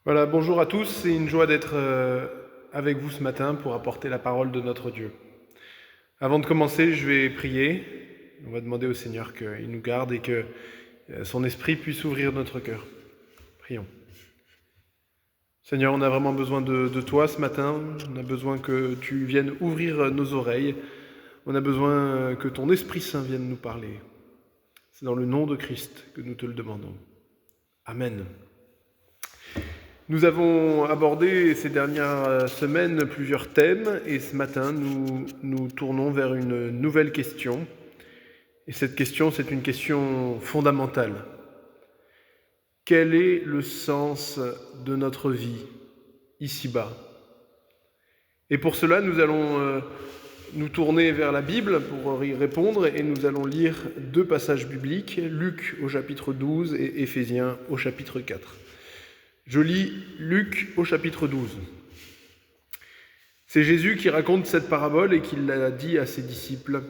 Voilà, bonjour à tous, c'est une joie d'être avec vous ce matin pour apporter la parole de notre Dieu. Avant de commencer, je vais prier. On va demander au Seigneur qu'il nous garde et que son esprit puisse ouvrir notre cœur. Prions. Seigneur, on a vraiment besoin de toi ce matin. On a besoin que tu viennes ouvrir nos oreilles. On a besoin que ton Esprit Saint vienne nous parler. C'est dans le nom de Christ que nous te le demandons. Amen. Nous avons abordé ces dernières semaines plusieurs thèmes et ce matin, nous tournons vers une nouvelle question. Et cette question, c'est une question fondamentale. Quel est le sens de notre vie ici-bas? Et pour cela, nous allons nous tourner vers la Bible pour y répondre et nous allons lire deux passages bibliques, Luc au chapitre 12 et Éphésiens au chapitre 4. Je lis Luc au chapitre 12. C'est Jésus qui raconte cette parabole et qui l'a dit à ses disciples.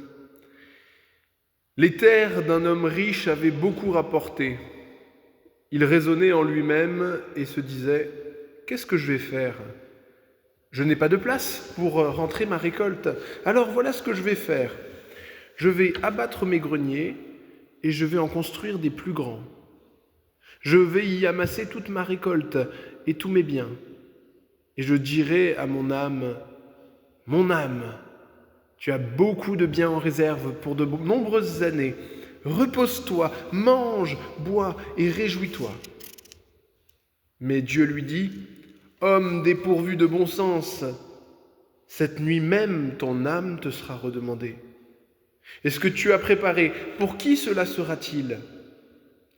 « Les terres d'un homme riche avaient beaucoup rapporté. Il raisonnait en lui-même et se disait « Qu'est-ce que je vais faire ? Je n'ai pas de place pour rentrer ma récolte. Alors voilà ce que je vais faire. Je vais abattre mes greniers et je vais en construire des plus grands. Je vais y amasser toute ma récolte et tous mes biens. Et je dirai à mon âme, tu as beaucoup de biens en réserve pour de nombreuses années. Repose-toi, mange, bois et réjouis-toi. Mais Dieu lui dit, homme dépourvu de bon sens, cette nuit même ton âme te sera redemandée. Et ce que tu as préparé, pour qui cela sera-t-il ?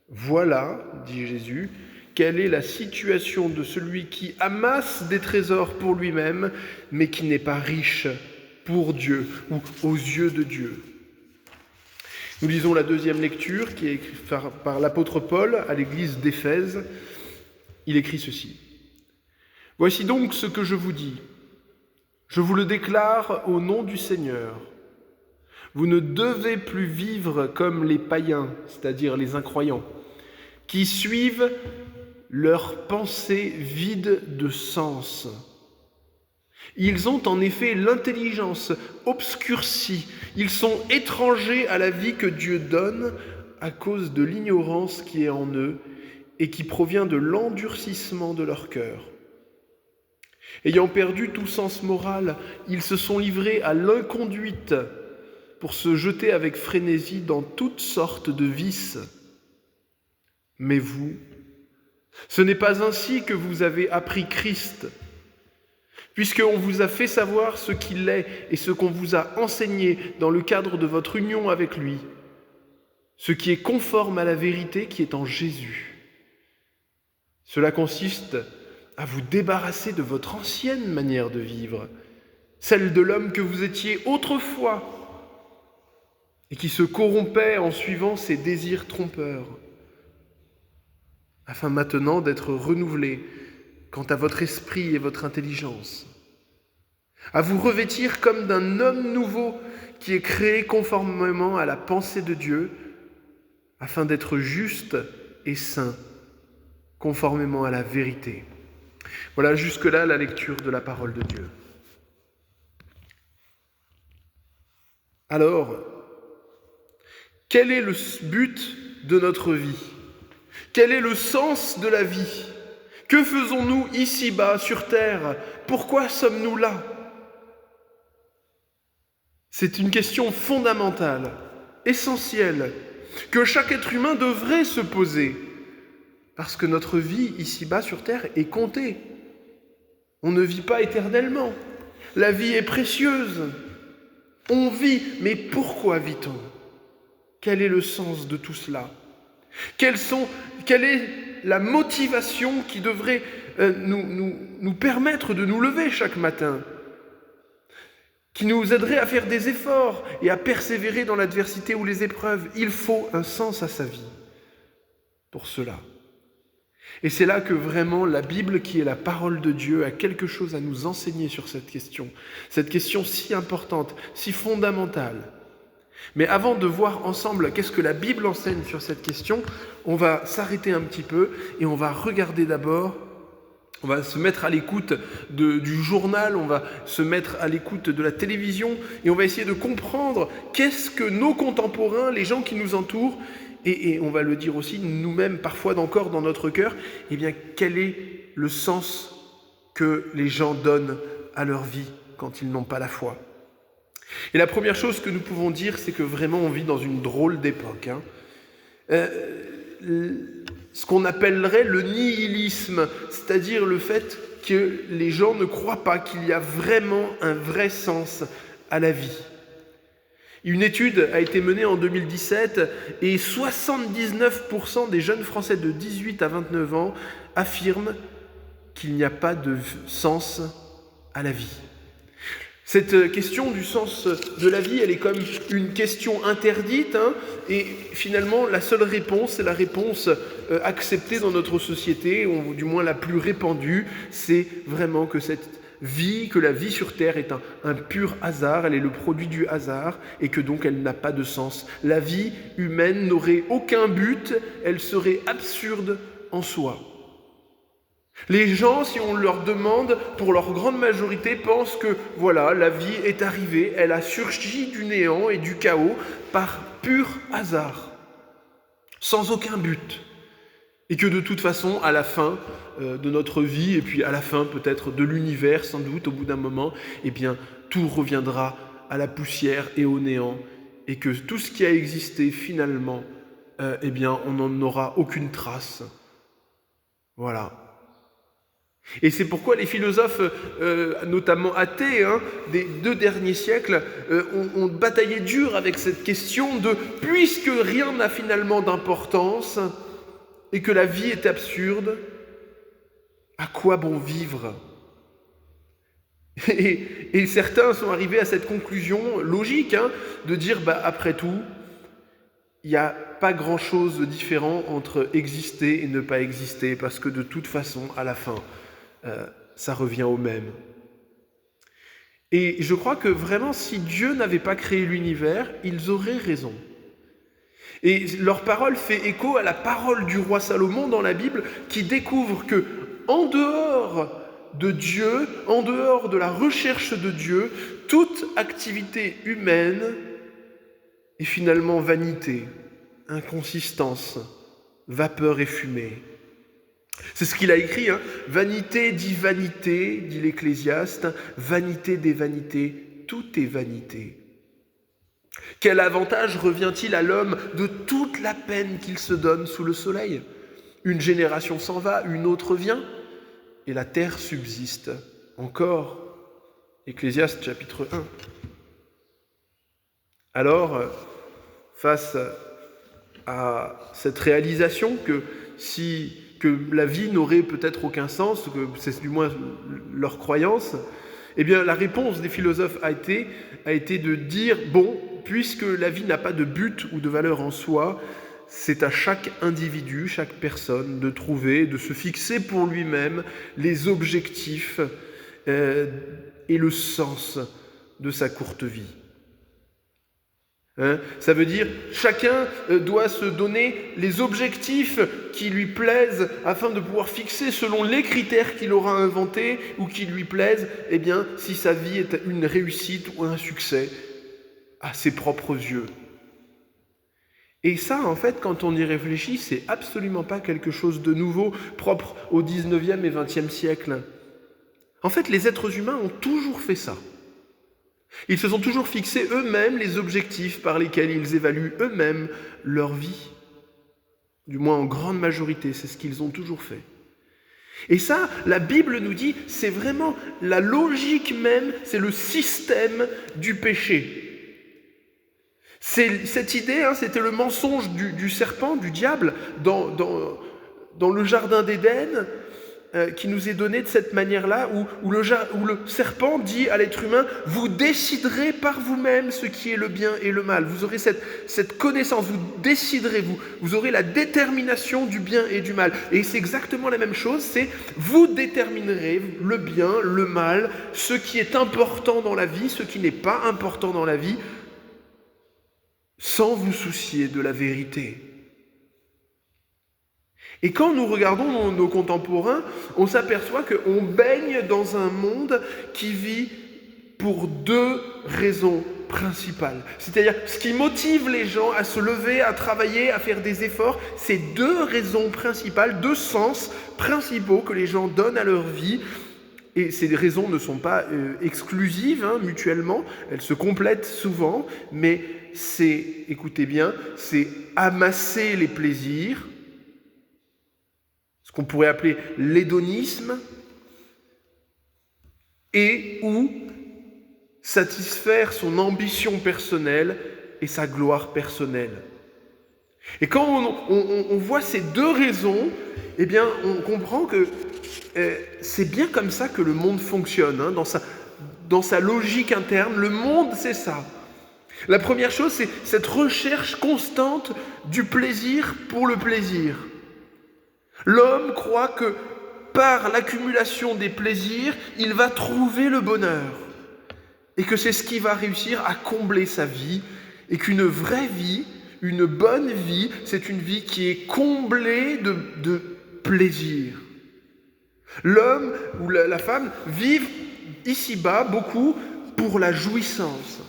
Voilà, dit Jésus, quelle est la situation de celui qui amasse des trésors pour lui-même, mais qui n'est pas riche pour Dieu ou aux yeux de Dieu. Nous lisons la deuxième lecture qui est écrite par l'apôtre Paul à l'église d'Éphèse. Il écrit ceci. « Voici donc ce que je vous dis. Je vous le déclare au nom du Seigneur. Vous ne devez plus vivre comme les païens, c'est-à-dire les incroyants, qui suivent leurs pensées vides de sens. Ils ont en effet l'intelligence obscurcie, ils sont étrangers à la vie que Dieu donne à cause de l'ignorance qui est en eux et qui provient de l'endurcissement de leur cœur. Ayant perdu tout sens moral, ils se sont livrés à l'inconduite pour se jeter avec frénésie dans toutes sortes de vices. Mais vous, ce n'est pas ainsi que vous avez appris Christ, puisqu'on vous a fait savoir ce qu'il est et ce qu'on vous a enseigné dans le cadre de votre union avec lui, ce qui est conforme à la vérité qui est en Jésus. Cela consiste à vous débarrasser de votre ancienne manière de vivre, celle de l'homme que vous étiez autrefois et qui se corrompait en suivant ses désirs trompeurs, afin maintenant d'être renouvelé quant à votre esprit et votre intelligence, à vous revêtir comme d'un homme nouveau qui est créé conformément à la pensée de Dieu, afin d'être juste et saint, conformément à la vérité. » Voilà jusque-là la lecture de la parole de Dieu. Alors, quel est le but de notre vie ? Quel est le sens de la vie ? Que faisons-nous ici-bas sur terre ? Pourquoi sommes-nous là ? C'est une question fondamentale, essentielle, que chaque être humain devrait se poser, parce que notre vie ici-bas sur terre est comptée. On ne vit pas éternellement. La vie est précieuse. On vit, mais pourquoi vit-on ? Quel est le sens de tout cela ? Quelle est la motivation qui devrait nous permettre de nous lever chaque matin, qui nous aiderait à faire des efforts et à persévérer dans l'adversité ou les épreuves ? Il faut un sens à sa vie pour cela. Et c'est là que vraiment la Bible, qui est la parole de Dieu, a quelque chose à nous enseigner sur cette question si importante, si fondamentale. Mais avant de voir ensemble qu'est-ce que la Bible enseigne sur cette question, on va s'arrêter un petit peu et on va regarder d'abord On va se mettre à l'écoute du journal, on va se mettre à l'écoute de la télévision et on va essayer de comprendre qu'est-ce que nos contemporains, les gens qui nous entourent, et on va le dire aussi nous-mêmes parfois encore dans notre cœur, eh bien quel est le sens que les gens donnent à leur vie quand ils n'ont pas la foi. Et la première chose que nous pouvons dire, c'est que vraiment on vit dans une drôle d'époque. Ce qu'on appellerait le nihilisme, c'est-à-dire le fait que les gens ne croient pas qu'il y a vraiment un vrai sens à la vie. Une étude a été menée en 2017 et 79% des jeunes Français de 18 à 29 ans affirment qu'il n'y a pas de sens à la vie. Cette question du sens de la vie, elle est comme une question interdite, et finalement la seule réponse, c'est la réponse acceptée dans notre société, ou du moins la plus répandue, c'est vraiment que que la vie sur Terre est un pur hasard, elle est le produit du hasard, et que donc elle n'a pas de sens. La vie humaine n'aurait aucun but, elle serait absurde en soi. Les gens, si on leur demande, pour leur grande majorité, pensent que voilà, la vie est arrivée, elle a surgi du néant et du chaos par pur hasard, sans aucun but. Et que de toute façon, à la fin de notre vie, et puis à la fin peut-être de l'univers, sans doute, au bout d'un moment, eh bien, tout reviendra à la poussière et au néant, et que tout ce qui a existé, finalement, eh bien, on n'en aura aucune trace. Voilà. Et c'est pourquoi les philosophes, notamment athées, des 2 derniers siècles, ont bataillé dur avec cette question de « puisque rien n'a finalement d'importance et que la vie est absurde, à quoi bon vivre ?» Et certains sont arrivés à cette conclusion logique, de dire après tout, il n'y a pas grand-chose de différent entre exister et ne pas exister, parce que de toute façon, à la fin, ça revient au même. Et je crois que vraiment, si Dieu n'avait pas créé l'univers, ils auraient raison. Et leur parole fait écho à la parole du roi Salomon dans la Bible, qui découvre que, en dehors de Dieu, en dehors de la recherche de Dieu, toute activité humaine est finalement vanité, inconsistance, vapeur et fumée. C'est ce qu'il a écrit, Vanité dit vanité, dit l'Ecclésiaste, vanité des vanités, tout est vanité. Quel avantage revient-il à l'homme de toute la peine qu'il se donne sous le soleil ? Une génération s'en va, une autre vient, et la terre subsiste encore. Ecclésiaste chapitre 1. Alors, face à cette réalisation que la vie n'aurait peut-être aucun sens, que c'est du moins leur croyance, eh bien la réponse des philosophes a été de dire, puisque la vie n'a pas de but ou de valeur en soi, c'est à chaque individu, chaque personne de trouver, de se fixer pour lui-même les objectifs et le sens de sa courte vie. Ça veut dire chacun doit se donner les objectifs qui lui plaisent afin de pouvoir fixer selon les critères qu'il aura inventés ou qui lui plaisent, eh bien, si sa vie est une réussite ou un succès à ses propres yeux. Et ça, en fait, quand on y réfléchit, c'est absolument pas quelque chose de nouveau, propre au 19e et 20e siècle. En fait, les êtres humains ont toujours fait ça. Ils se sont toujours fixés eux-mêmes les objectifs par lesquels ils évaluent eux-mêmes leur vie. Du moins en grande majorité, c'est ce qu'ils ont toujours fait. Et ça, la Bible nous dit, c'est vraiment la logique même, c'est le système du péché. Cette idée, c'était le mensonge du serpent, du diable, dans le jardin d'Éden, qui nous est donné de cette manière-là, où le serpent dit à l'être humain « Vous déciderez par vous-même ce qui est le bien et le mal. Vous aurez cette connaissance, vous déciderez, vous aurez la détermination du bien et du mal. » Et c'est exactement la même chose, c'est « Vous déterminerez le bien, le mal, ce qui est important dans la vie, ce qui n'est pas important dans la vie, sans vous soucier de la vérité. » Et quand nous regardons nos contemporains, on s'aperçoit qu'on baigne dans un monde qui vit pour deux raisons principales. C'est-à-dire, ce qui motive les gens à se lever, à travailler, à faire des efforts, c'est deux raisons principales, deux sens principaux que les gens donnent à leur vie. Et ces raisons ne sont pas exclusives mutuellement, elles se complètent souvent, mais c'est, écoutez bien, c'est amasser les plaisirs, ce qu'on pourrait appeler l'hédonisme, et ou satisfaire son ambition personnelle et sa gloire personnelle. Et quand on voit ces deux raisons, eh bien, on comprend que c'est bien comme ça que le monde fonctionne, dans sa logique interne. Le monde, c'est ça. La première chose, c'est cette recherche constante du plaisir pour le plaisir. L'homme croit que par l'accumulation des plaisirs, il va trouver le bonheur. Et que c'est ce qui va réussir à combler sa vie. Et qu'une vraie vie, une bonne vie, c'est une vie qui est comblée de plaisir. L'homme ou la femme vivent ici-bas beaucoup pour la jouissance.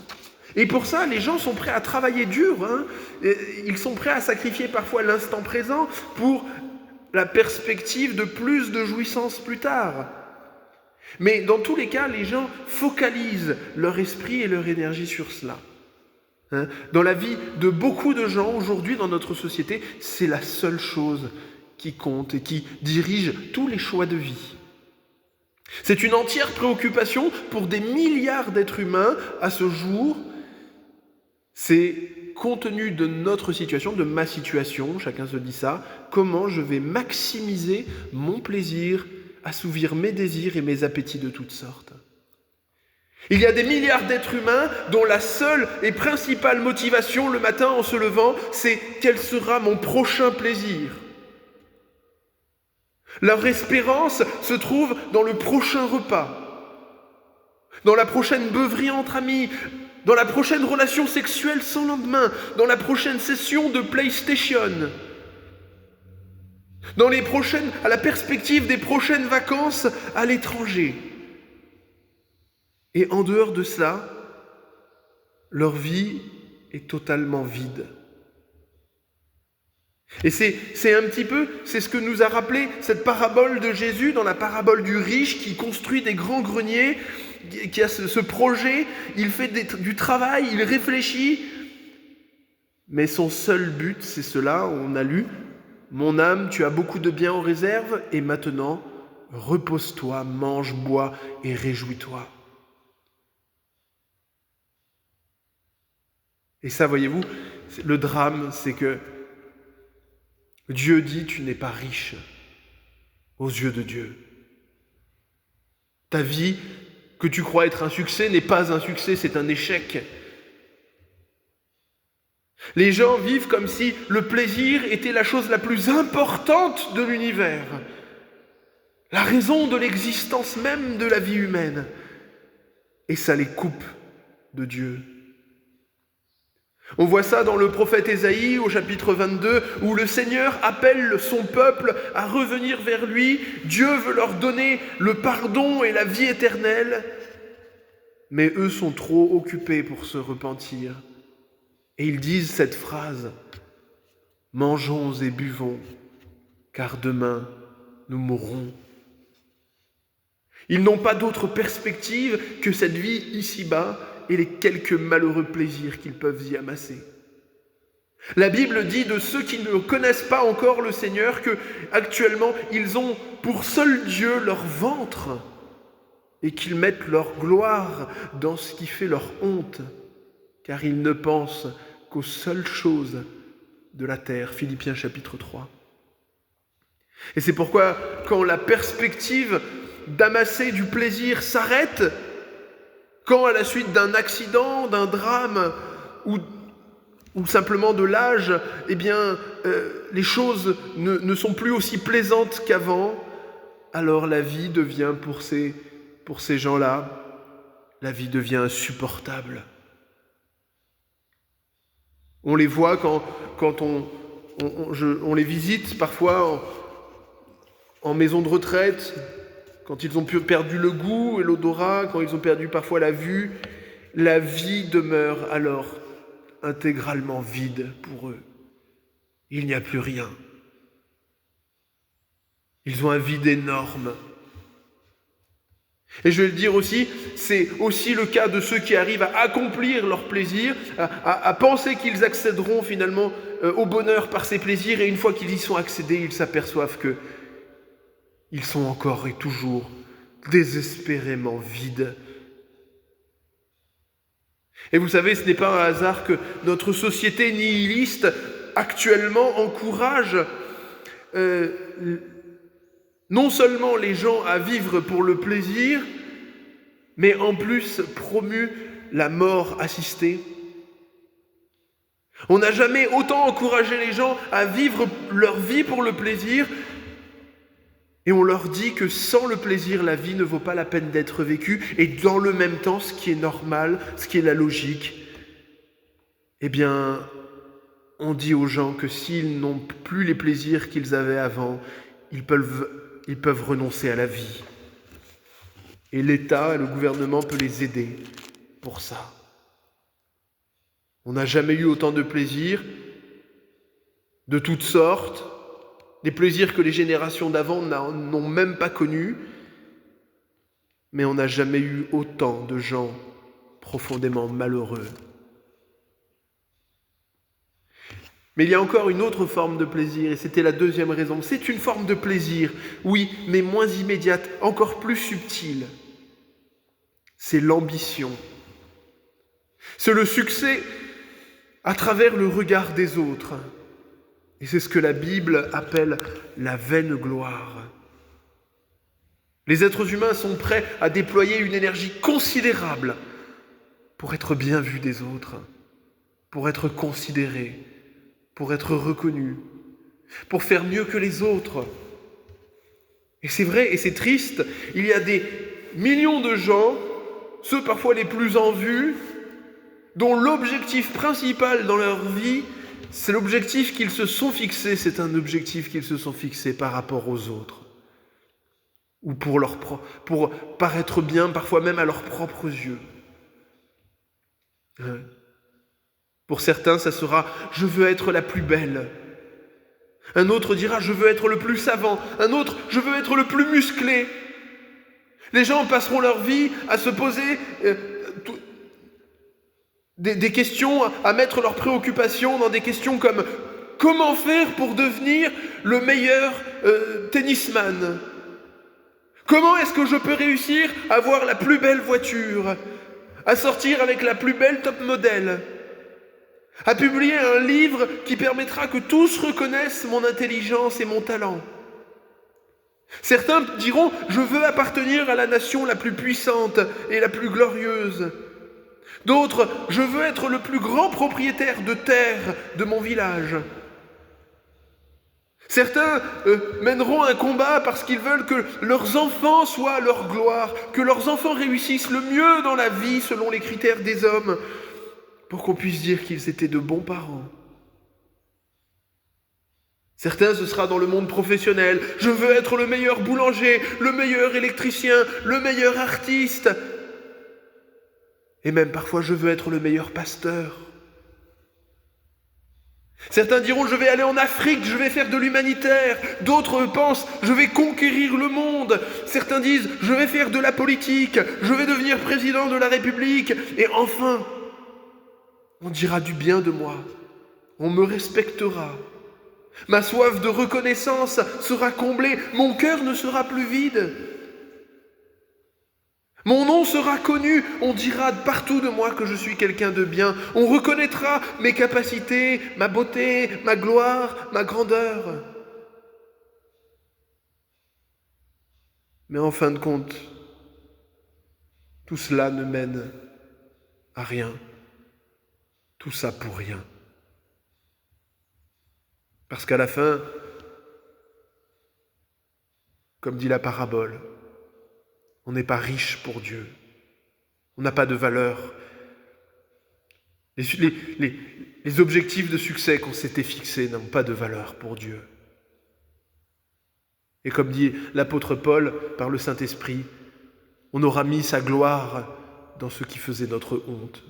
Et pour ça, les gens sont prêts à travailler dur. Ils sont prêts à sacrifier parfois l'instant présent pour la perspective de plus de jouissance plus tard. Mais dans tous les cas, les gens focalisent leur esprit et leur énergie sur cela. Dans la vie de beaucoup de gens aujourd'hui dans notre société, c'est la seule chose qui compte et qui dirige tous les choix de vie. C'est une entière préoccupation pour des milliards d'êtres humains à ce jour. C'est compte tenu de notre situation, de ma situation, chacun se dit ça, comment je vais maximiser mon plaisir, assouvir mes désirs et mes appétits de toutes sortes. Il y a des milliards d'êtres humains dont la seule et principale motivation le matin en se levant, c'est quel sera mon prochain plaisir. Leur espérance se trouve dans le prochain repas, dans la prochaine beuverie entre amis, dans la prochaine relation sexuelle sans lendemain, dans la prochaine session de PlayStation, à la perspective des prochaines vacances à l'étranger. Et en dehors de cela, leur vie est totalement vide. Et c'est ce que nous a rappelé cette parabole de Jésus dans la parabole du riche qui construit des grands greniers, qui a ce projet, il fait du travail, il réfléchit, mais son seul but, c'est cela, on a lu, « Mon âme, tu as beaucoup de biens en réserve, et maintenant, repose-toi, mange, bois et réjouis-toi. » Et ça, voyez-vous, le drame, c'est que Dieu dit, tu n'es pas riche aux yeux de Dieu. Ta vie, que tu crois être un succès, n'est pas un succès, c'est un échec. Les gens vivent comme si le plaisir était la chose la plus importante de l'univers, la raison de l'existence même de la vie humaine. Et ça les coupe de Dieu. On voit ça dans le prophète Ésaïe au chapitre 22 où le Seigneur appelle son peuple à revenir vers lui. Dieu veut leur donner le pardon et la vie éternelle, mais eux sont trop occupés pour se repentir. Et ils disent cette phrase, « Mangeons et buvons, car demain nous mourrons. » Ils n'ont pas d'autre perspective que cette vie ici-bas et les quelques malheureux plaisirs qu'ils peuvent y amasser. La Bible dit de ceux qui ne connaissent pas encore le Seigneur que, actuellement, ils ont pour seul Dieu leur ventre et qu'ils mettent leur gloire dans ce qui fait leur honte, car ils ne pensent qu'aux seules choses de la terre. Philippiens chapitre 3. Et c'est pourquoi, quand la perspective d'amasser du plaisir s'arrête, quand à la suite d'un accident, d'un drame ou simplement de l'âge, les choses ne sont plus aussi plaisantes qu'avant, alors la vie devient pour ces gens-là, la vie devient insupportable. On les voit quand on les visite parfois en maison de retraite, quand ils ont perdu le goût et l'odorat, quand ils ont perdu parfois la vue, la vie demeure alors intégralement vide pour eux. Il n'y a plus rien. Ils ont un vide énorme. Et je vais le dire aussi, c'est aussi le cas de ceux qui arrivent à accomplir leur plaisir, à penser qu'ils accéderont finalement au bonheur par ces plaisirs, et une fois qu'ils y sont accédés, ils s'aperçoivent qu'ils sont encore et toujours désespérément vides. Et vous savez, ce n'est pas un hasard que notre société nihiliste actuellement encourage non seulement les gens à vivre pour le plaisir, mais en plus promue la mort assistée. On n'a jamais autant encouragé les gens à vivre leur vie pour le plaisir, et on leur dit que sans le plaisir, la vie ne vaut pas la peine d'être vécue, et dans le même temps, ce qui est normal, ce qui est la logique, eh bien, on dit aux gens que s'ils n'ont plus les plaisirs qu'ils avaient avant, ils peuvent renoncer à la vie. Et l'État et le gouvernement peuvent les aider pour ça. On n'a jamais eu autant de plaisirs, de toutes sortes, des plaisirs que les générations d'avant n'ont même pas connus, mais on n'a jamais eu autant de gens profondément malheureux. Mais il y a encore une autre forme de plaisir, et c'était la deuxième raison. C'est une forme de plaisir, oui, mais moins immédiate, encore plus subtile. C'est l'ambition. C'est le succès à travers le regard des autres. Et c'est ce que la Bible appelle la vaine gloire. Les êtres humains sont prêts à déployer une énergie considérable pour être bien vus des autres, pour être considérés, pour être reconnus, pour faire mieux que les autres. Et c'est vrai, et c'est triste, il y a des millions de gens, ceux parfois les plus en vue, dont l'objectif principal dans leur vie, c'est l'objectif qu'ils se sont fixés, c'est un objectif qu'ils se sont fixés par rapport aux autres. Ou pour paraître bien, parfois même à leurs propres yeux. Pour certains, ça sera « je veux être la plus belle ». Un autre dira « je veux être le plus savant ». Un autre « je veux être le plus musclé ». Les gens passeront leur vie à se poser des questions, à mettre leurs préoccupations dans des questions comme « comment faire pour devenir le meilleur tennisman ?» Comment est-ce que je peux réussir à avoir la plus belle voiture, à sortir avec la plus belle top modèle, à publier un livre qui permettra que tous reconnaissent mon intelligence et mon talent. Certains diront « je veux appartenir à la nation la plus puissante et la plus glorieuse ». D'autres « je veux être le plus grand propriétaire de terre de mon village ». Certains mèneront un combat parce qu'ils veulent que leurs enfants soient leur gloire, que leurs enfants réussissent le mieux dans la vie selon les critères des hommes, pour qu'on puisse dire qu'ils étaient de bons parents. Certains, ce sera dans le monde professionnel. Je veux être le meilleur boulanger, le meilleur électricien, le meilleur artiste. Et même parfois, je veux être le meilleur pasteur. Certains diront, je vais aller en Afrique, je vais faire de l'humanitaire. D'autres pensent, je vais conquérir le monde. Certains disent, je vais faire de la politique, je vais devenir président de la République. Et enfin, on dira du bien de moi, on me respectera. Ma soif de reconnaissance sera comblée, mon cœur ne sera plus vide. Mon nom sera connu, on dira partout de moi que je suis quelqu'un de bien. On reconnaîtra mes capacités, ma beauté, ma gloire, ma grandeur. Mais en fin de compte, tout cela ne mène à rien. Tout ça pour rien. Parce qu'à la fin, comme dit la parabole, on n'est pas riche pour Dieu. On n'a pas de valeur. Les objectifs de succès qu'on s'était fixés n'ont pas de valeur pour Dieu. Et comme dit l'apôtre Paul par le Saint-Esprit, on aura mis sa gloire dans ce qui faisait notre honte.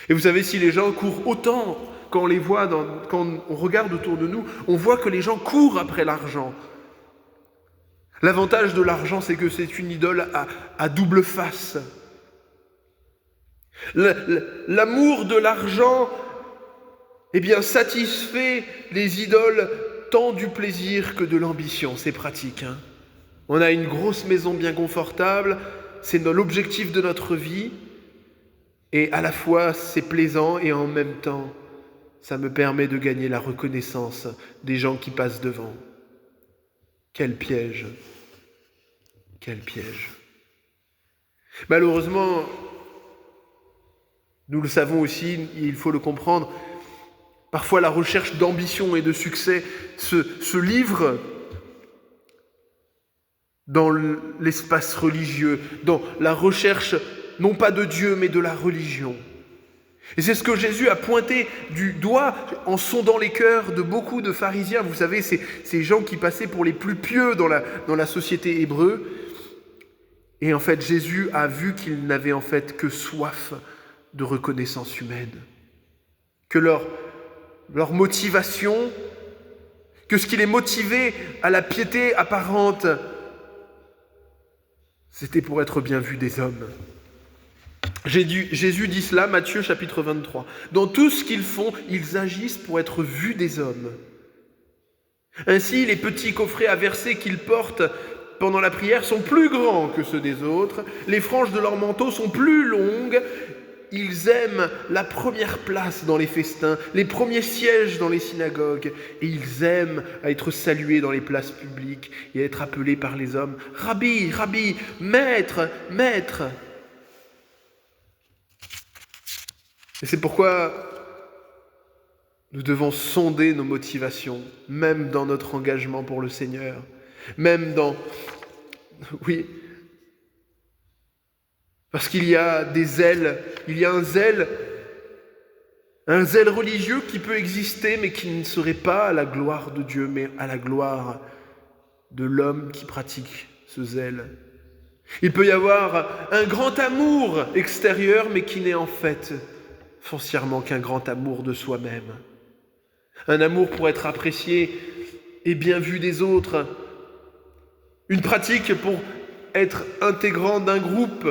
Et vous savez, si les gens courent autant, quand on les voit, quand on regarde autour de nous, on voit que les gens courent après l'argent. L'avantage de l'argent, c'est que c'est une idole à double face. L'amour de l'argent, satisfait les idoles tant du plaisir que de l'ambition. C'est pratique, hein. On a une grosse maison bien confortable, c'est l'objectif de notre vie, et à la fois c'est plaisant et en même temps, ça me permet de gagner la reconnaissance des gens qui passent devant. Quel piège! Quel piège! Malheureusement, nous le savons aussi, il faut le comprendre, parfois la recherche d'ambition et de succès se livre dans l'espace religieux, dans la recherche non pas de Dieu mais de la religion. Et c'est ce que Jésus a pointé du doigt en sondant les cœurs de beaucoup de pharisiens. Vous savez, ces gens qui passaient pour les plus pieux dans la société hébreu. Et en fait, Jésus a vu qu'ils n'avaient en fait que soif de reconnaissance humaine. Que leur motivation, que ce qui les motivait à la piété apparente, c'était pour être bien vu des hommes. Jésus dit cela, Matthieu chapitre 23. Dans tout ce qu'ils font, ils agissent pour être vus des hommes. Ainsi, les petits coffrets à verser qu'ils portent pendant la prière sont plus grands que ceux des autres, les franges de leur manteau sont plus longues, ils aiment la première place dans les festins, les premiers sièges dans les synagogues, et ils aiment à être salués dans les places publiques et à être appelés par les hommes « Rabbi, Rabbi, Maître, Maître ». Et c'est pourquoi nous devons sonder nos motivations, même dans notre engagement pour le Seigneur, même dans... Oui, parce qu'il y a des zèles, il y a un zèle religieux qui peut exister, mais qui ne serait pas à la gloire de Dieu, mais à la gloire de l'homme qui pratique ce zèle. Il peut y avoir un grand amour extérieur, mais qui n'est en fait foncièrement qu'un grand amour de soi-même. Un amour pour être apprécié et bien vu des autres. Une pratique pour être intégrant d'un groupe.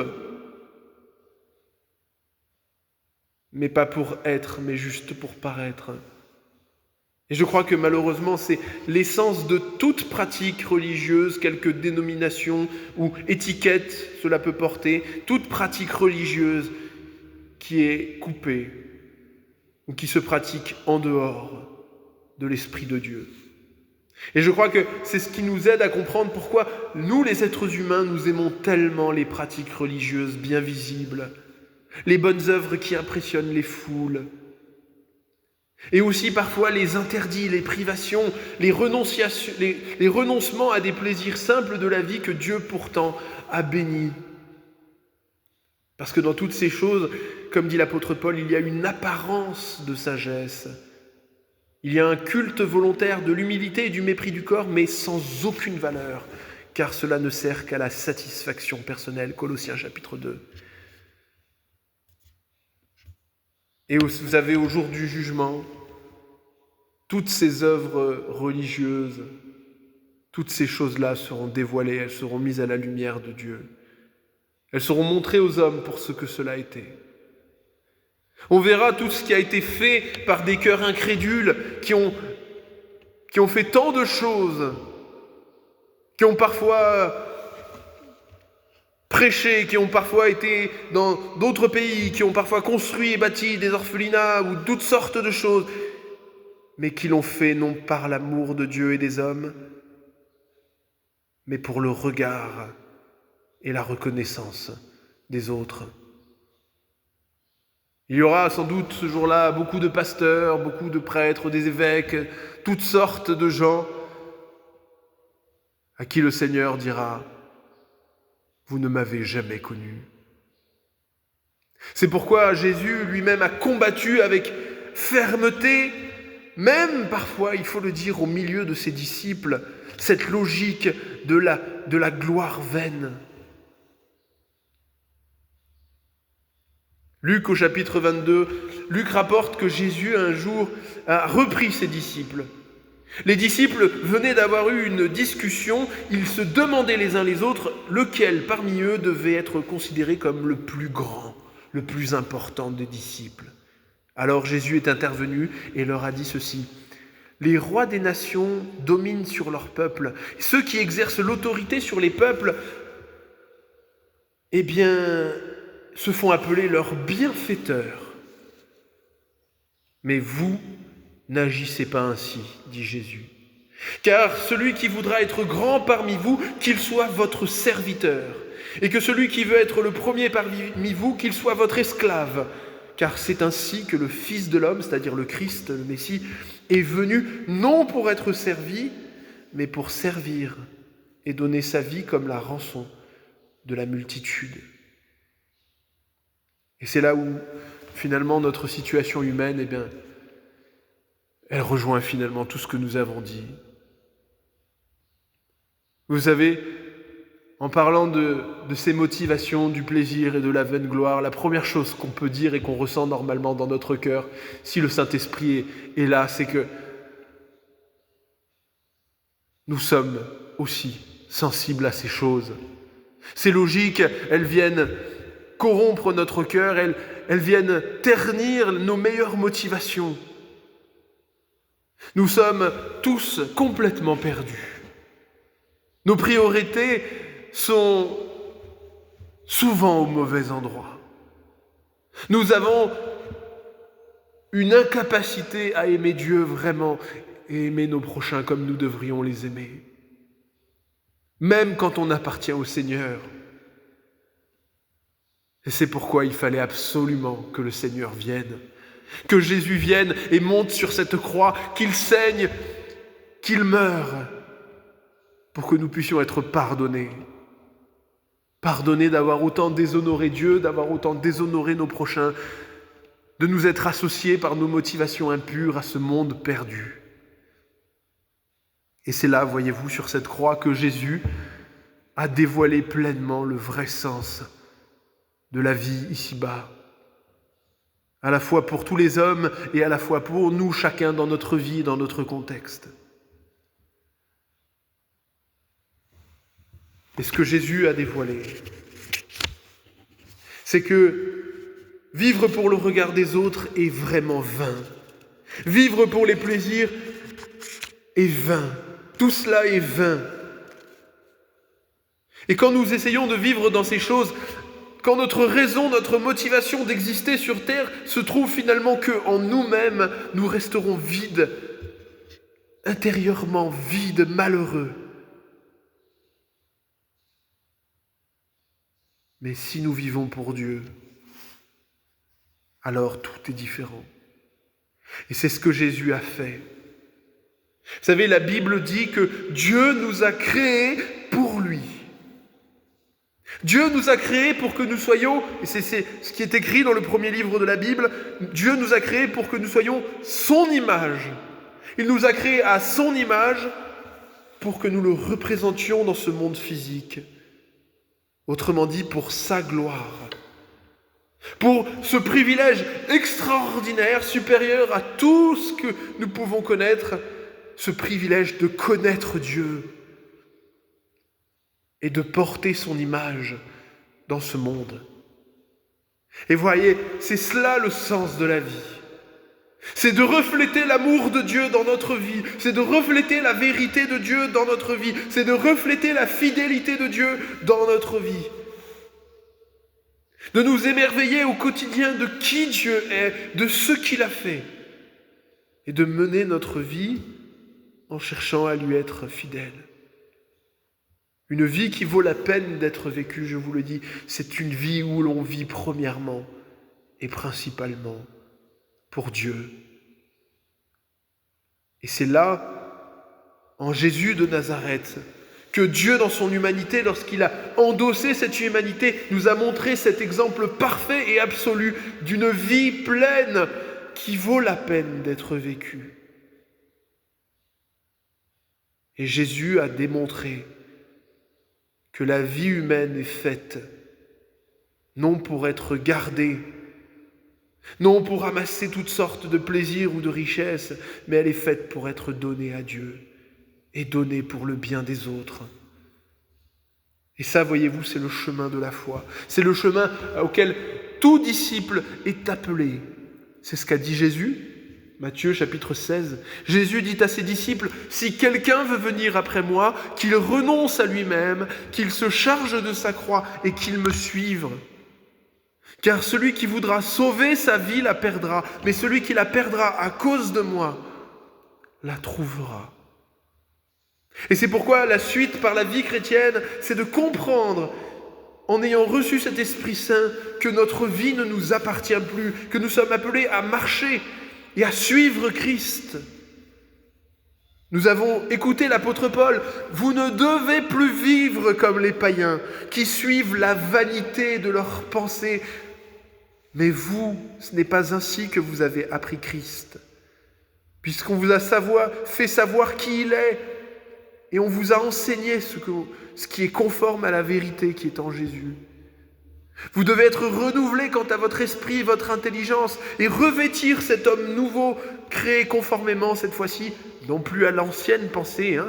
Mais pas pour être, mais juste pour paraître. Et je crois que malheureusement, c'est l'essence de toute pratique religieuse, quelque dénomination ou étiquette cela peut porter, toute pratique religieuse qui est coupée ou qui se pratique en dehors de l'Esprit de Dieu. Et je crois que c'est ce qui nous aide à comprendre pourquoi nous, les êtres humains, nous aimons tellement les pratiques religieuses bien visibles, les bonnes œuvres qui impressionnent les foules, et aussi parfois les interdits, les privations, les renoncements à des plaisirs simples de la vie que Dieu pourtant a bénis. Parce que dans toutes ces choses, comme dit l'apôtre Paul, il y a une apparence de sagesse. Il y a un culte volontaire de l'humilité et du mépris du corps, mais sans aucune valeur, car cela ne sert qu'à la satisfaction personnelle. Colossiens chapitre 2. Et vous avez au jour du jugement, toutes ces œuvres religieuses, toutes ces choses-là seront dévoilées, elles seront mises à la lumière de Dieu. Elles seront montrées aux hommes pour ce que cela a été. On verra tout ce qui a été fait par des cœurs incrédules qui ont fait tant de choses, qui ont parfois prêché, qui ont parfois été dans d'autres pays, qui ont parfois construit et bâti des orphelinats ou toutes sortes de choses, mais qui l'ont fait non par l'amour de Dieu et des hommes, mais pour le regard et la reconnaissance des autres. Il y aura sans doute ce jour-là beaucoup de pasteurs, beaucoup de prêtres, des évêques, toutes sortes de gens à qui le Seigneur dira « Vous ne m'avez jamais connu ». C'est pourquoi Jésus lui-même a combattu avec fermeté, même parfois, il faut le dire, au milieu de ses disciples, cette logique de la gloire vaine. Luc au chapitre 22, Luc rapporte que Jésus un jour a repris ses disciples. Les disciples venaient d'avoir eu une discussion, ils se demandaient les uns les autres lequel parmi eux devait être considéré comme le plus grand, le plus important des disciples. Alors Jésus est intervenu et leur a dit ceci: « Les rois des nations dominent sur leur peuple. Ceux qui exercent l'autorité sur les peuples, se font appeler leurs bienfaiteurs. Mais vous, n'agissez pas ainsi, dit Jésus. Car celui qui voudra être grand parmi vous, qu'il soit votre serviteur. Et que celui qui veut être le premier parmi vous, qu'il soit votre esclave. Car c'est ainsi que le Fils de l'homme, c'est-à-dire le Christ, le Messie, est venu non pour être servi, mais pour servir et donner sa vie comme la rançon de la multitude. » Et c'est là où, finalement, notre situation humaine, elle rejoint finalement tout ce que nous avons dit. Vous savez, en parlant de ces motivations, du plaisir et de la vaine gloire, la première chose qu'on peut dire et qu'on ressent normalement dans notre cœur, si le Saint-Esprit est là, c'est que nous sommes aussi sensibles à ces choses. Ces logiques, elles viennent corrompre notre cœur, elles viennent ternir nos meilleures motivations. Nous sommes tous complètement perdus. Nos priorités sont souvent au mauvais endroit. Nous avons une incapacité à aimer Dieu vraiment et aimer nos prochains comme nous devrions les aimer. Même quand on appartient au Seigneur. Et c'est pourquoi il fallait absolument que le Seigneur vienne, que Jésus vienne et monte sur cette croix, qu'il saigne, qu'il meure, pour que nous puissions être pardonnés. Pardonnés d'avoir autant déshonoré Dieu, d'avoir autant déshonoré nos prochains, de nous être associés par nos motivations impures à ce monde perdu. Et c'est là, voyez-vous, sur cette croix, que Jésus a dévoilé pleinement le vrai sens de la vie ici-bas, à la fois pour tous les hommes et à la fois pour nous, chacun dans notre vie, dans notre contexte. Et ce que Jésus a dévoilé, c'est que vivre pour le regard des autres est vraiment vain. Vivre pour les plaisirs est vain. Tout cela est vain. Et quand nous essayons de vivre dans ces choses, quand notre raison, notre motivation d'exister sur terre se trouve finalement qu'en nous-mêmes, nous resterons vides, intérieurement vides, malheureux. Mais si nous vivons pour Dieu, alors tout est différent. Et c'est ce que Jésus a fait. Vous savez, la Bible dit que Dieu nous a créés pour lui. Dieu nous a créés pour que nous soyons, et c'est ce qui est écrit dans le premier livre de la Bible, Dieu nous a créés pour que nous soyons son image. Il nous a créés à son image pour que nous le représentions dans ce monde physique. Autrement dit, pour sa gloire. Pour ce privilège extraordinaire, supérieur à tout ce que nous pouvons connaître, ce privilège de connaître Dieu et de porter son image dans ce monde. Et voyez, c'est cela le sens de la vie. C'est de refléter l'amour de Dieu dans notre vie. C'est de refléter la vérité de Dieu dans notre vie. C'est de refléter la fidélité de Dieu dans notre vie. De nous émerveiller au quotidien de qui Dieu est, de ce qu'il a fait. Et de mener notre vie en cherchant à lui être fidèle. Une vie qui vaut la peine d'être vécue, je vous le dis, c'est une vie où l'on vit premièrement et principalement pour Dieu. Et c'est là, en Jésus de Nazareth, que Dieu, dans son humanité, lorsqu'il a endossé cette humanité, nous a montré cet exemple parfait et absolu d'une vie pleine qui vaut la peine d'être vécue. Et Jésus a démontré que la vie humaine est faite non pour être gardée, non pour amasser toutes sortes de plaisirs ou de richesses, mais elle est faite pour être donnée à Dieu et donnée pour le bien des autres. Et ça, voyez-vous, c'est le chemin de la foi. C'est le chemin auquel tout disciple est appelé. C'est ce qu'a dit Jésus, Matthieu chapitre 16. Jésus dit à ses disciples, « Si quelqu'un veut venir après moi, qu'il renonce à lui-même, qu'il se charge de sa croix et qu'il me suive. Car celui qui voudra sauver sa vie la perdra, mais celui qui la perdra à cause de moi la trouvera. » Et c'est pourquoi la suite par la vie chrétienne, c'est de comprendre, en ayant reçu cet Esprit Saint, que notre vie ne nous appartient plus, que nous sommes appelés à marcher et à suivre Christ. Nous avons écouté l'apôtre Paul, « Vous ne devez plus vivre comme les païens, qui suivent la vanité de leurs pensées. Mais vous, ce n'est pas ainsi que vous avez appris Christ, puisqu'on vous a fait savoir qui il est, et on vous a enseigné ce qui est conforme à la vérité qui est en Jésus. Vous devez être renouvelés quant à votre esprit, votre intelligence, et revêtir cet homme nouveau, créé conformément cette fois-ci, non plus à l'ancienne pensée,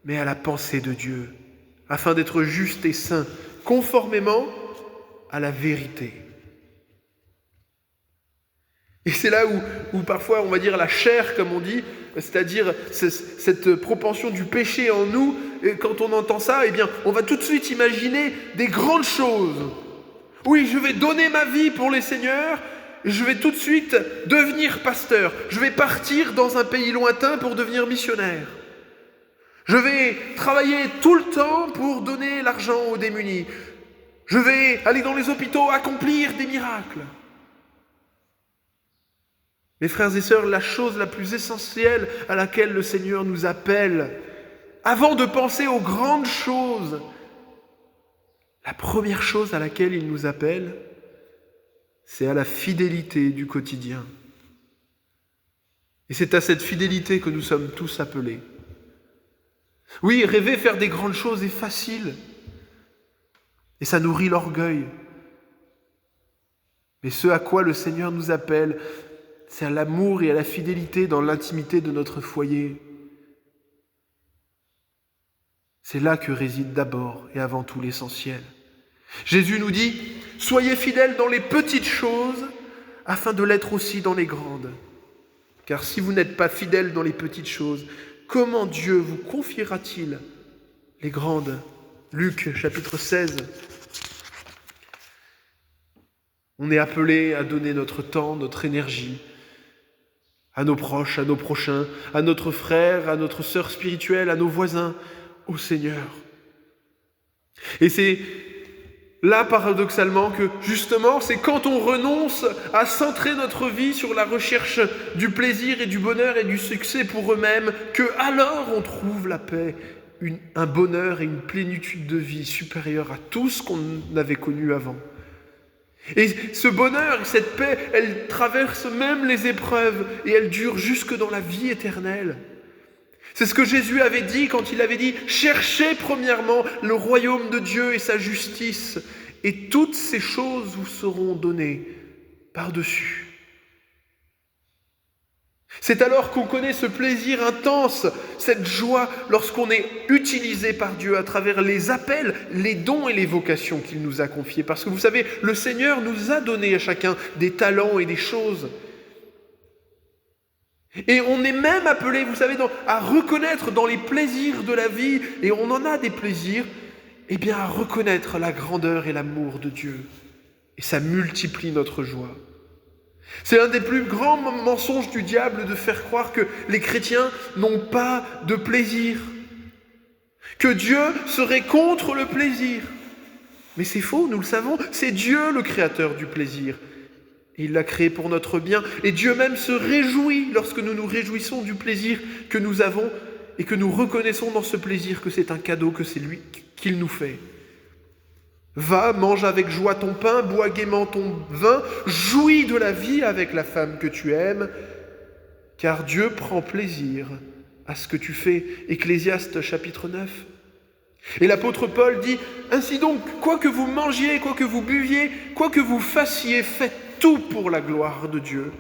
mais à la pensée de Dieu, afin d'être juste et saint, conformément à la vérité. » Et c'est là où parfois, on va dire la chair, comme on dit, c'est-à-dire cette propension du péché en nous, et quand on entend ça, eh bien, on va tout de suite imaginer des grandes choses. Oui, je vais donner ma vie pour les seigneurs, je vais tout de suite devenir pasteur, je vais partir dans un pays lointain pour devenir missionnaire. Je vais travailler tout le temps pour donner l'argent aux démunis. Je vais aller dans les hôpitaux accomplir des miracles. Mes frères et sœurs, la chose la plus essentielle à laquelle le Seigneur nous appelle, avant de penser aux grandes choses, la première chose à laquelle il nous appelle, c'est à la fidélité du quotidien. Et c'est à cette fidélité que nous sommes tous appelés. Oui, rêver faire des grandes choses est facile, et ça nourrit l'orgueil. Mais ce à quoi le Seigneur nous appelle, c'est à l'amour et à la fidélité dans l'intimité de notre foyer. C'est là que réside d'abord et avant tout l'essentiel. Jésus nous dit « Soyez fidèles dans les petites choses, afin de l'être aussi dans les grandes. Car si vous n'êtes pas fidèles dans les petites choses, comment Dieu vous confiera-t-il les grandes ?» Luc chapitre 16. On est appelé à donner notre temps, notre énergie, à nos proches, à nos prochains, à notre frère, à notre sœur spirituelle, à nos voisins, au Seigneur. Et c'est là, paradoxalement, que justement, c'est quand on renonce à centrer notre vie sur la recherche du plaisir et du bonheur et du succès pour eux-mêmes, que alors on trouve la paix, un bonheur et une plénitude de vie supérieure à tout ce qu'on avait connu avant. Et ce bonheur, cette paix, elle traverse même les épreuves et elle dure jusque dans la vie éternelle. C'est ce que Jésus avait dit quand il avait dit « Cherchez premièrement le royaume de Dieu et sa justice, et toutes ces choses vous seront données par-dessus. » C'est alors qu'on connaît ce plaisir intense, cette joie, lorsqu'on est utilisé par Dieu à travers les appels, les dons et les vocations qu'il nous a confiés. Parce que vous savez, le Seigneur nous a donné à chacun des talents et des choses. Et on est même appelé, vous savez, à reconnaître dans les plaisirs de la vie, et on en a des plaisirs, eh bien à reconnaître la grandeur et l'amour de Dieu. Et ça multiplie notre joie. C'est l'un des plus grands mensonges du diable de faire croire que les chrétiens n'ont pas de plaisir, que Dieu serait contre le plaisir. Mais c'est faux, nous le savons, c'est Dieu le créateur du plaisir. Et il l'a créé pour notre bien. Et Dieu même se réjouit lorsque nous nous réjouissons du plaisir que nous avons et que nous reconnaissons dans ce plaisir que c'est un cadeau, que c'est lui qu'il nous fait. Va, mange avec joie ton pain, bois gaiement ton vin, jouis de la vie avec la femme que tu aimes, car Dieu prend plaisir à ce que tu fais. Ecclésiaste chapitre 9. Et l'apôtre Paul dit, ainsi donc, quoi que vous mangiez, quoi que vous buviez, quoi que vous fassiez, faites tout pour la gloire de Dieu.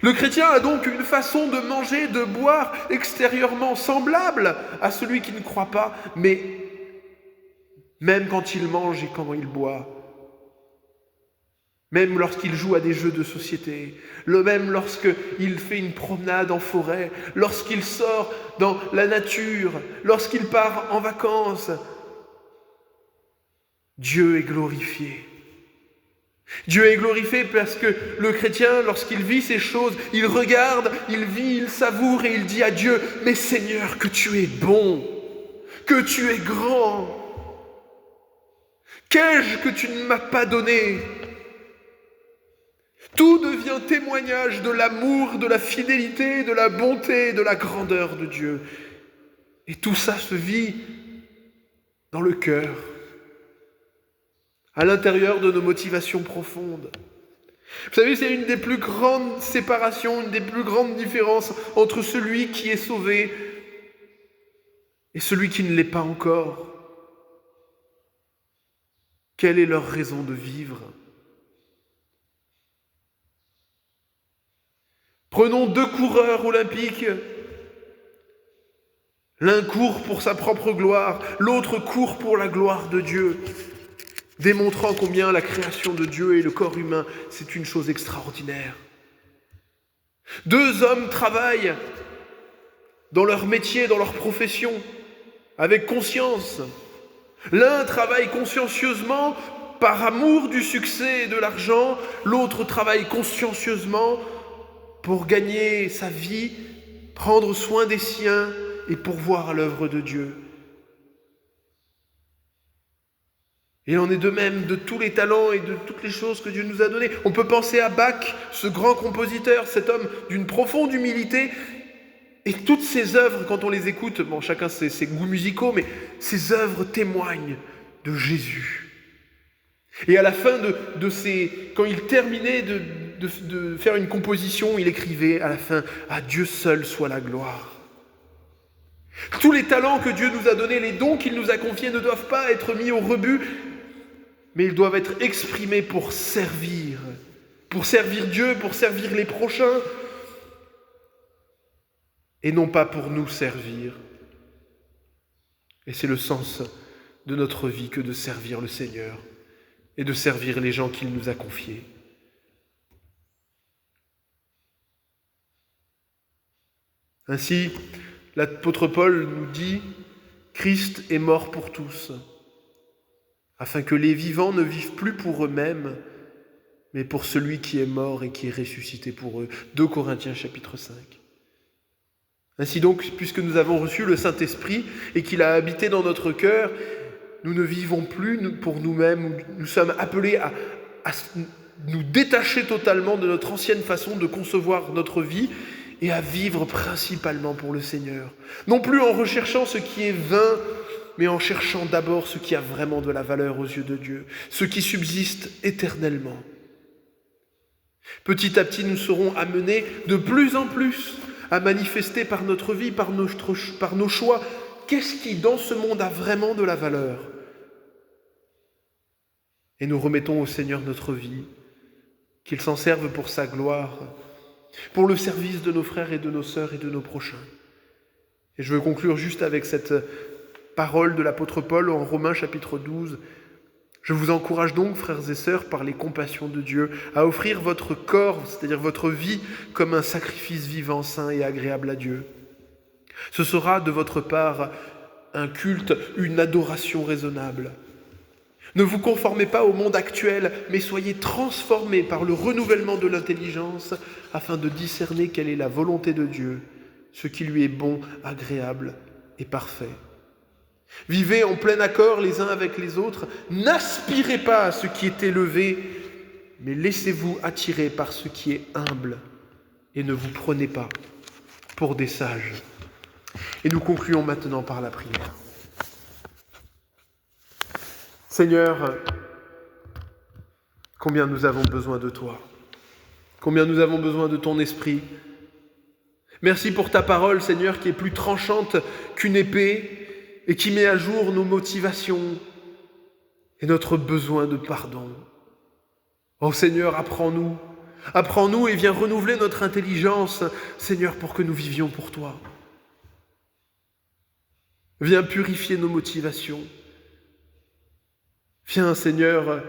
Le chrétien a donc une façon de manger, de boire extérieurement semblable à celui qui ne croit pas, mais même quand il mange et quand il boit, même lorsqu'il joue à des jeux de société, même lorsqu'il fait une promenade en forêt, lorsqu'il sort dans la nature, lorsqu'il part en vacances, Dieu est glorifié. Dieu est glorifié parce que le chrétien, lorsqu'il vit ces choses, il regarde, il vit, il savoure et il dit à Dieu, « Mais Seigneur, que tu es bon, que tu es grand, qu'ai-je que tu ne m'as pas donné ?» Tout devient témoignage de l'amour, de la fidélité, de la bonté, de la grandeur de Dieu. Et tout ça se vit dans le cœur, à l'intérieur de nos motivations profondes. Vous savez, c'est une des plus grandes séparations, une des plus grandes différences entre celui qui est sauvé et celui qui ne l'est pas encore. Quelle est leur raison de vivre ? Prenons 2 coureurs olympiques. L'un court pour sa propre gloire, l'autre court pour la gloire de Dieu, démontrant combien la création de Dieu et le corps humain, c'est une chose extraordinaire. 2 hommes travaillent dans leur métier, dans leur profession, avec conscience. L'un travaille consciencieusement par amour du succès et de l'argent, l'autre travaille consciencieusement pour gagner sa vie, prendre soin des siens et pourvoir à l'œuvre de Dieu. Et il en est de même de tous les talents et de toutes les choses que Dieu nous a données. On peut penser à Bach, ce grand compositeur, cet homme d'une profonde humilité. Et toutes ses œuvres, quand on les écoute, bon, chacun ses goûts musicaux, mais ses œuvres témoignent de Jésus. Et à la fin quand il terminait de faire une composition, il écrivait à la fin « À Dieu seul soit la gloire ». Tous les talents que Dieu nous a donnés, les dons qu'il nous a confiés ne doivent pas être mis au rebut, mais ils doivent être exprimés pour servir Dieu, pour servir les prochains, et non pas pour nous servir. Et c'est le sens de notre vie que de servir le Seigneur et de servir les gens qu'il nous a confiés. Ainsi, l'apôtre Paul nous dit « Christ est mort pour tous, afin que les vivants ne vivent plus pour eux-mêmes, mais pour celui qui est mort et qui est ressuscité pour eux. » 2 Corinthiens chapitre 5. Ainsi donc, puisque nous avons reçu le Saint-Esprit et qu'il a habité dans notre cœur, nous ne vivons plus pour nous-mêmes, nous sommes appelés à nous détacher totalement de notre ancienne façon de concevoir notre vie et à vivre principalement pour le Seigneur. Non plus en recherchant ce qui est vain, mais en cherchant d'abord ce qui a vraiment de la valeur aux yeux de Dieu, ce qui subsiste éternellement. Petit à petit, nous serons amenés de plus en plus à manifester par notre vie, par nos choix, qu'est-ce qui dans ce monde a vraiment de la valeur. Et nous remettons au Seigneur notre vie, qu'il s'en serve pour sa gloire, pour le service de nos frères et de nos sœurs et de nos prochains. Et je veux conclure juste avec cette parole de l'apôtre Paul en Romains chapitre 12. Je vous encourage donc, frères et sœurs, par les compassions de Dieu, à offrir votre corps, c'est-à-dire votre vie, comme un sacrifice vivant, saint et agréable à Dieu. Ce sera de votre part un culte, une adoration raisonnable. Ne vous conformez pas au monde actuel, mais soyez transformés par le renouvellement de l'intelligence afin de discerner quelle est la volonté de Dieu, ce qui lui est bon, agréable et parfait. Vivez en plein accord les uns avec les autres, n'aspirez pas à ce qui est élevé, mais laissez-vous attirer par ce qui est humble et ne vous prenez pas pour des sages. Et nous concluons maintenant par la prière. Seigneur, combien nous avons besoin de toi, combien nous avons besoin de ton esprit, Merci pour ta parole, Seigneur, qui est plus tranchante qu'une épée et qui met à jour nos motivations et notre besoin de pardon. Oh Seigneur, apprends-nous et viens renouveler notre intelligence, Seigneur, pour que nous vivions pour toi. Viens purifier nos motivations. Viens, Seigneur,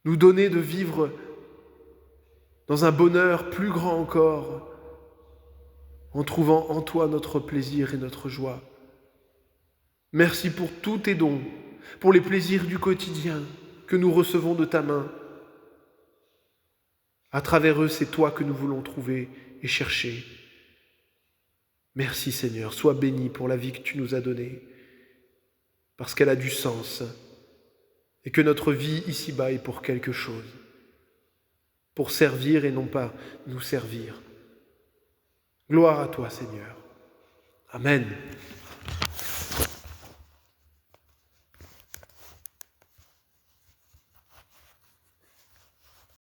nous donner de vivre dans un bonheur plus grand encore, en trouvant en toi notre plaisir et notre joie. Merci pour tous tes dons, pour les plaisirs du quotidien que nous recevons de ta main. À travers eux, c'est toi que nous voulons trouver et chercher. Merci Seigneur, sois béni pour la vie que tu nous as donnée, parce qu'elle a du sens, et que notre vie ici-bas est pour quelque chose, pour servir et non pas nous servir. Gloire à toi Seigneur. Amen.